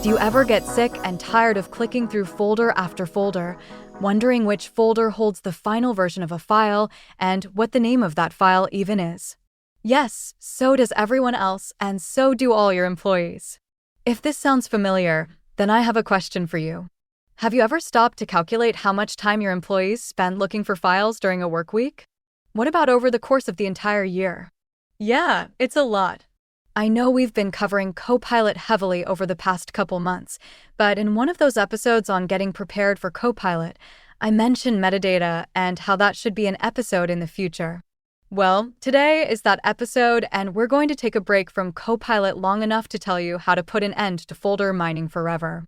Do you ever get sick and tired of clicking through folder after folder, wondering which folder holds the final version of a file and what the name of that file even is? Yes, so does everyone else, and so do all your employees. If this sounds familiar, then I have a question for you. Have you ever stopped to calculate how much time your employees spend looking for files during a work week? What about over the course of the entire year? Yeah, it's a lot. I know we've been covering Copilot heavily over the past couple months, but in one of those episodes on getting prepared for Copilot, I mentioned metadata and how that should be an episode in the future. Well, today is that episode, and we're going to take a break from Copilot long enough to tell you how to put an end to folder mining forever.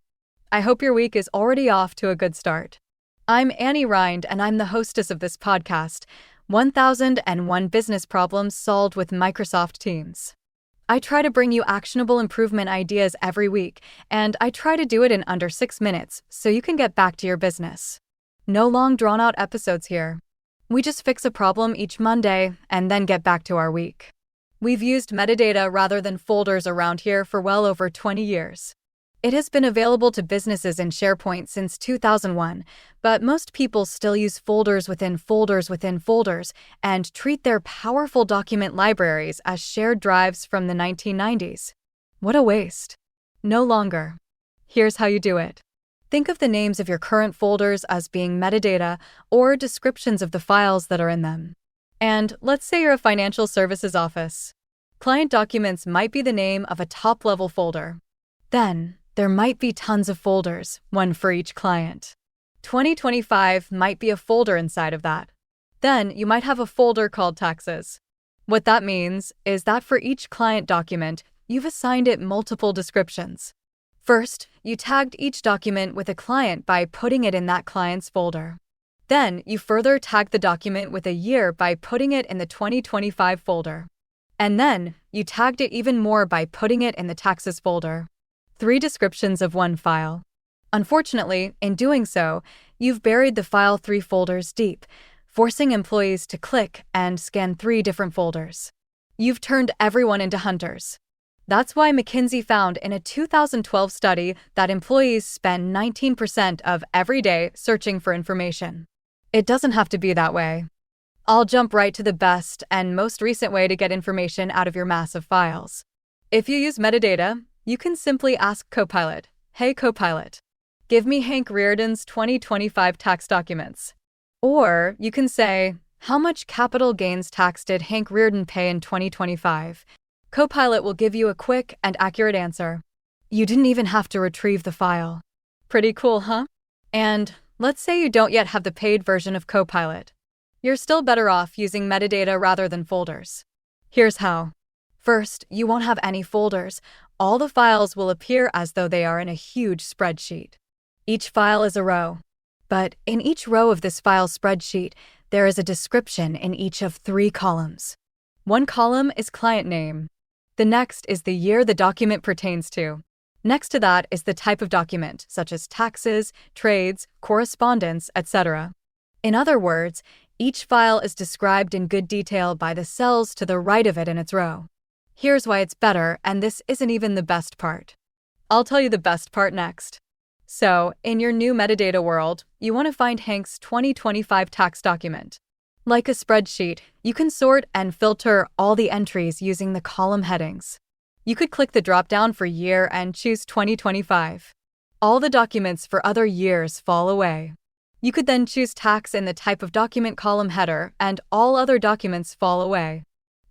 I hope your week is already off to a good start. I'm Annie Rind, and I'm the hostess of this podcast, 1001 Business Problems Solved with Microsoft Teams. I try to bring you actionable improvement ideas every week, and I try to do it in under 6 minutes so you can get back to your business. No long drawn-out episodes here. We just fix a problem each Monday and then get back to our week. We've used metadata rather than folders around here for well over 20 years. It has been available to businesses in SharePoint since 2001, but most people still use folders within folders within folders and treat their powerful document libraries as shared drives from the 1990s. What a waste. No longer. Here's how you do it. Think of the names of your current folders as being metadata or descriptions of the files that are in them. And let's say you're a financial services office. Client documents might be the name of a top-level folder. Then, there might be tons of folders, one for each client. 2025 might be a folder inside of that. Then you might have a folder called taxes. What that means is that for each client document, you've assigned it multiple descriptions. First, you tagged each document with a client by putting it in that client's folder. Then you further tagged the document with a year by putting it in the 2025 folder. And then you tagged it even more by putting it in the taxes folder. 3 descriptions of one file. Unfortunately, in doing so, you've buried the file 3 folders deep, forcing employees to click and scan 3 different folders. You've turned everyone into hunters. That's why McKinsey found in a 2012 study that employees spend 19% of every day searching for information. It doesn't have to be that way. I'll jump right to the best and most recent way to get information out of your massive files. If you use metadata, you can simply ask Copilot, "Hey Copilot, give me Hank Reardon's 2025 tax documents." Or you can say, "How much capital gains tax did Hank Reardon pay in 2025? Copilot will give you a quick and accurate answer. You didn't even have to retrieve the file. Pretty cool, huh? And let's say you don't yet have the paid version of Copilot. You're still better off using metadata rather than folders. Here's how. First, you won't have any folders. All the files will appear as though they are in a huge spreadsheet. Each file is a row. But in each row of this file spreadsheet, there is a description in each of 3 columns. One column is client name. The next is the year the document pertains to. Next to that is the type of document, such as taxes, trades, correspondence, etc. In other words, each file is described in good detail by the cells to the right of it in its row. Here's why it's better, and this isn't even the best part. I'll tell you the best part next. So, in your new metadata world, you want to find Hank's 2025 tax document. Like a spreadsheet, you can sort and filter all the entries using the column headings. You could click the drop-down for year and choose 2025. All the documents for other years fall away. You could then choose tax in the type of document column header, and all other documents fall away.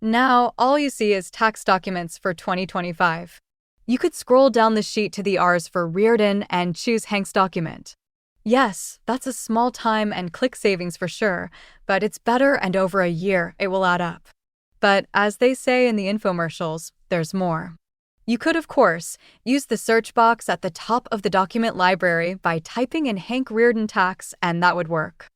Now, all you see is tax documents for 2025. You could scroll down the sheet to the R's for Reardon and choose Hank's document. Yes, that's a small time and click savings for sure, but it's better, and over a year it will add up. But as they say in the infomercials, there's more. You could, of course, use the search box at the top of the document library by typing in Hank Reardon tax, and that would work.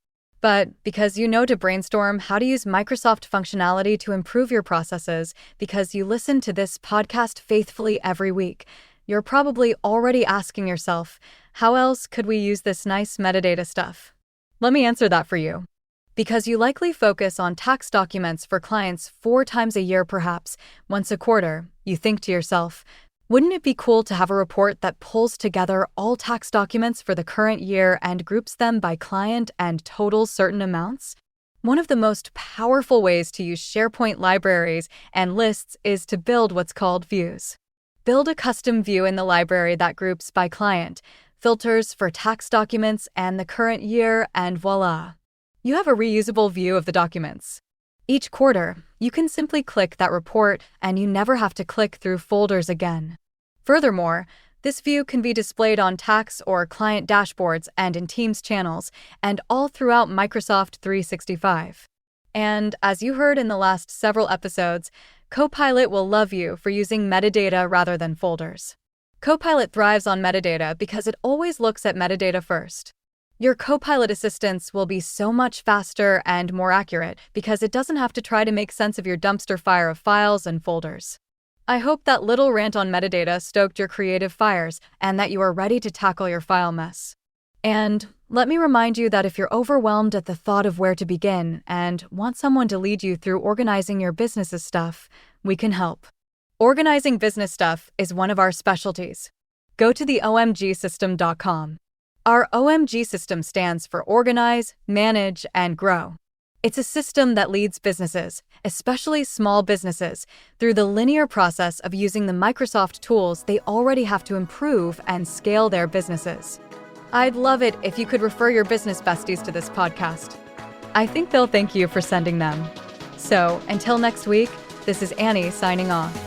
But because you know to brainstorm how to use Microsoft functionality to improve your processes because you listen to this podcast faithfully every week, you're probably already asking yourself, how else could we use this nice metadata stuff? Let me answer that for you. Because you likely focus on tax documents for clients 4 times a year perhaps, once a quarter, you think to yourself, Wouldn't it be cool to have a report that pulls together all tax documents for the current year and groups them by client and totals certain amounts? One of the most powerful ways to use SharePoint libraries and lists is to build what's called views. Build a custom view in the library that groups by client, filters for tax documents and the current year, and voila! You have a reusable view of the documents. Each quarter, you can simply click that report and you never have to click through folders again. Furthermore, this view can be displayed on tax or client dashboards and in Teams channels, and all throughout Microsoft 365. And as you heard in the last several episodes, Copilot will love you for using metadata rather than folders. Copilot thrives on metadata because it always looks at metadata first. Your Copilot assistance will be so much faster and more accurate because it doesn't have to try to make sense of your dumpster fire of files and folders. I hope that little rant on metadata stoked your creative fires and that you are ready to tackle your file mess. And let me remind you that if you're overwhelmed at the thought of where to begin and want someone to lead you through organizing your business's stuff, we can help. Organizing business stuff is one of our specialties. Go to the omgsystem.com. Our OMG system stands for Organize, Manage, and Grow. It's a system that leads businesses, especially small businesses, through the linear process of using the Microsoft tools they already have to improve and scale their businesses. I'd love it if you could refer your business besties to this podcast. I think they'll thank you for sending them. So, until next week, this is Annie signing off.